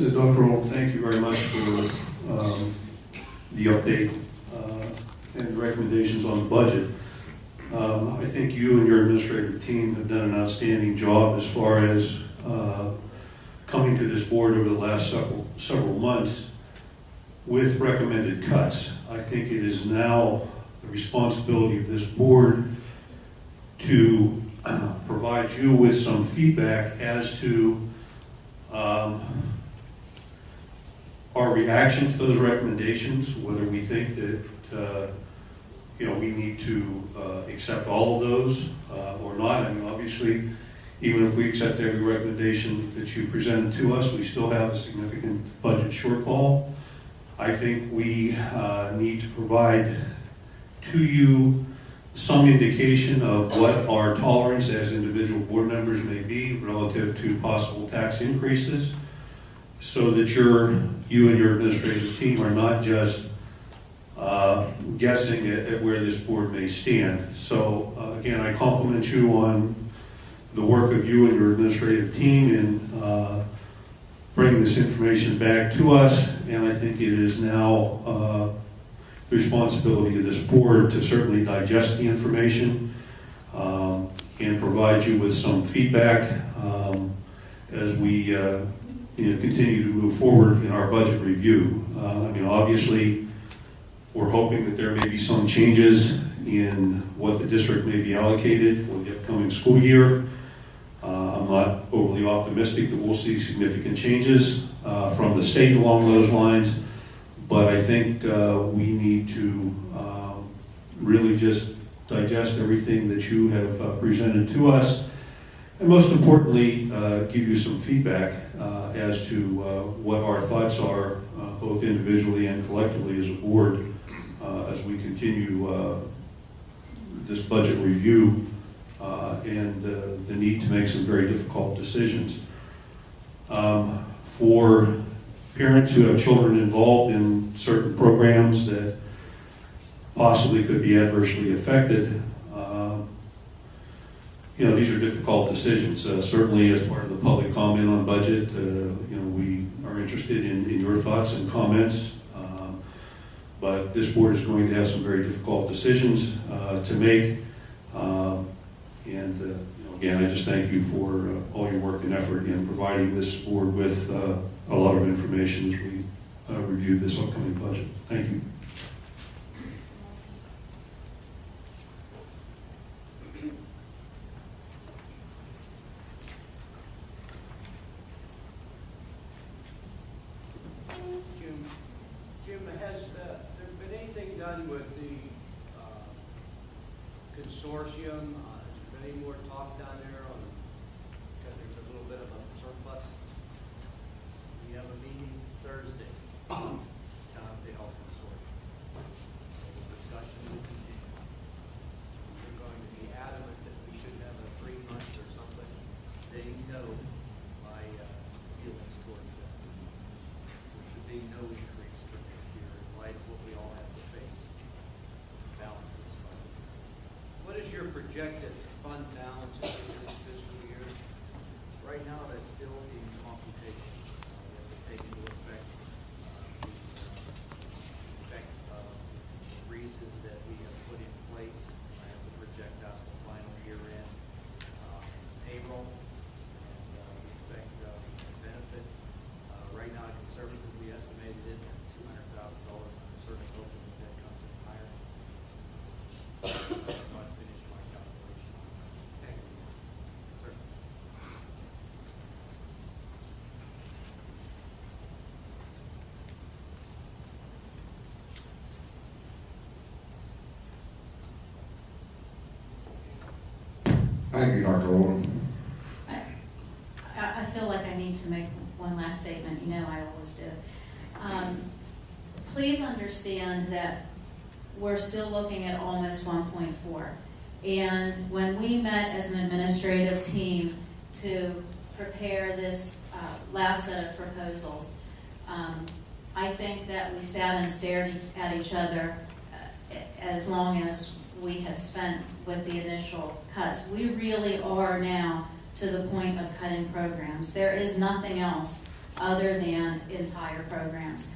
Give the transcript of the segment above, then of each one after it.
Dr. Oldham, thank you very much for the update and recommendations on the budget. I think you and your administrative team have done an outstanding job as far as coming to this board over the last several months with recommended cuts. I think it is now the responsibility of this board to provide you with some feedback as to our reaction to those recommendations, whether we think that we need to accept all of those or not. I mean, obviously, even if we accept every recommendation that you presented to us, we still have a significant budget shortfall. I think we need to provide to you some indication of what our tolerance as individual board members may be relative to possible tax increases, so that you and your administrative team are not just guessing at where this board may stand. So again, I compliment you on the work of you and your administrative team in bringing this information back to us, and I think it is now the responsibility of this board to certainly digest the information and provide you with some feedback as we continue to move forward in our budget review. I mean, obviously, we're hoping that there may be some changes in what the district may be allocated for the upcoming school year. I'm not overly optimistic that we'll see significant changes from the state along those lines, but I think we need to really just digest everything that you have presented to us, and most importantly, give you some feedback as to what our thoughts are, both individually and collectively as a board, as we continue this budget review and the need to make some very difficult decisions. For parents who have children involved in certain programs that possibly could be adversely affected, these are difficult decisions. Certainly, as part of the public comment on budget, we are interested in your thoughts and comments. But this board is going to have some very difficult decisions to make. Again, I just thank you for all your work and effort in providing this board with a lot of information as we review this upcoming budget. Thank you. Jim, has there been anything done with the consortium? Has there been any more talk down there on, because there's a little bit of a surplus? We have a meeting Thursday, down at the health consortium. The discussion will continue. We're going to be adamant that we should have a 3-month or something. They know my feelings towards that. There should be no increase for next year in light of what we all have to face. Balance this fund. What is your projected fund balance at the end of this fiscal year? Right now, that's still in computation. We have to take into effect the effects of freezes that we have put in place. I have to project out the final year-end payroll and the effect of benefits. Right now, conservatively estimated it at $200,000 on a certain token if that comes in higher. I'm not finished my calculation. Thank you. Sir. Thank you, Dr. Oldham. I feel like I need to make one last statement. You know I always do. Please understand that we're still looking at almost 1.4. And when we met as an administrative team to prepare this last set of proposals, I think that we sat and stared at each other as long as we had spent with the initial cuts. We really are now to the point of cutting programs. There is nothing else other than entire programs.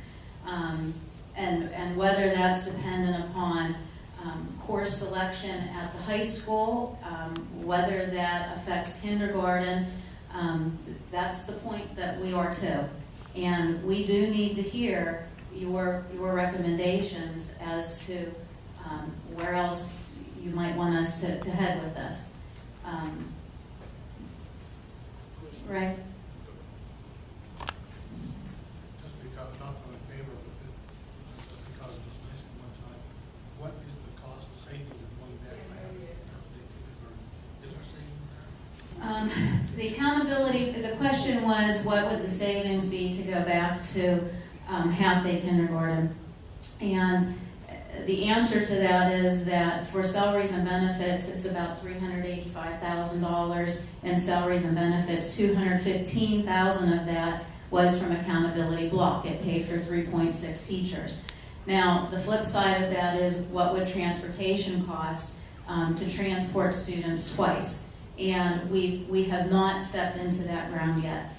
And whether that's dependent upon course selection at the high school, whether that affects kindergarten, that's the point that we are to. And we do need to hear your recommendations as to where else you might want us to head with this. Right? Just because, not that I'm in favor of it, just because it was mentioned one time, what is the cost savings of going back to having is there savings there? The accountability, the question was, what would the savings be to go back to half-day kindergarten? And the answer to that is that for salaries and benefits, it's about $385,000 in salaries and benefits. $215,000 of that was from accountability block. It paid for 3.6 teachers. Now, the flip side of that is, what would transportation cost to transport students twice? And we have not stepped into that ground yet.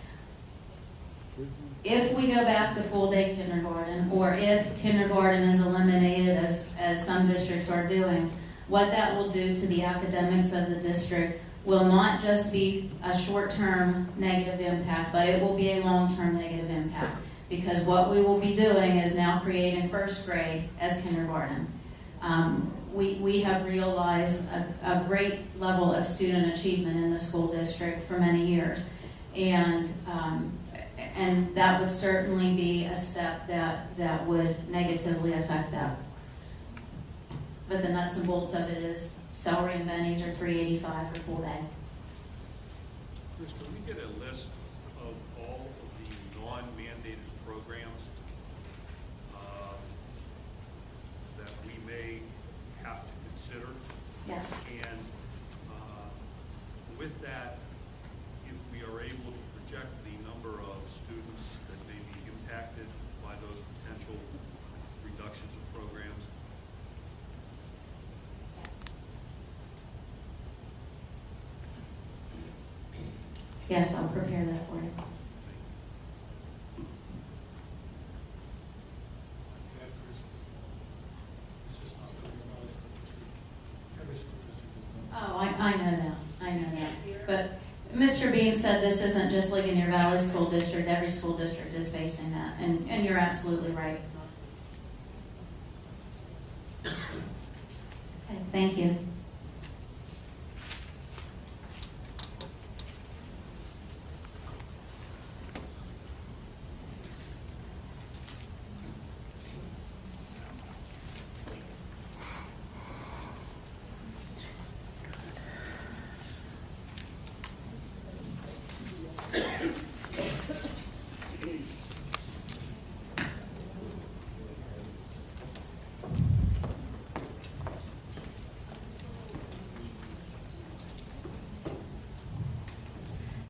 If we go back to full-day kindergarten, or if kindergarten is eliminated as some districts are doing, what that will do to the academics of the district will not just be a short-term negative impact, but it will be a long-term negative impact. Because what we will be doing is now creating first grade as kindergarten. We have realized a great level of student achievement in the school district for many years. And that would certainly be a step that would negatively affect that. But the nuts and bolts of it is salary and bennies are $385 for full day. Chris, can we get a list of all of the non-mandated programs that we may have to consider? Yes. And with that, if we are able to project the number of students that may be impacted by those potential reductions of programs. Yes, I'll prepare that for you. Yeah, Chris, it's just not really about us, every school district is going. Oh, I know that. I know that. But Mr. Beam said this isn't just Ligonier Valley School District. Every school district is facing that, and you're absolutely right. Okay, thank you.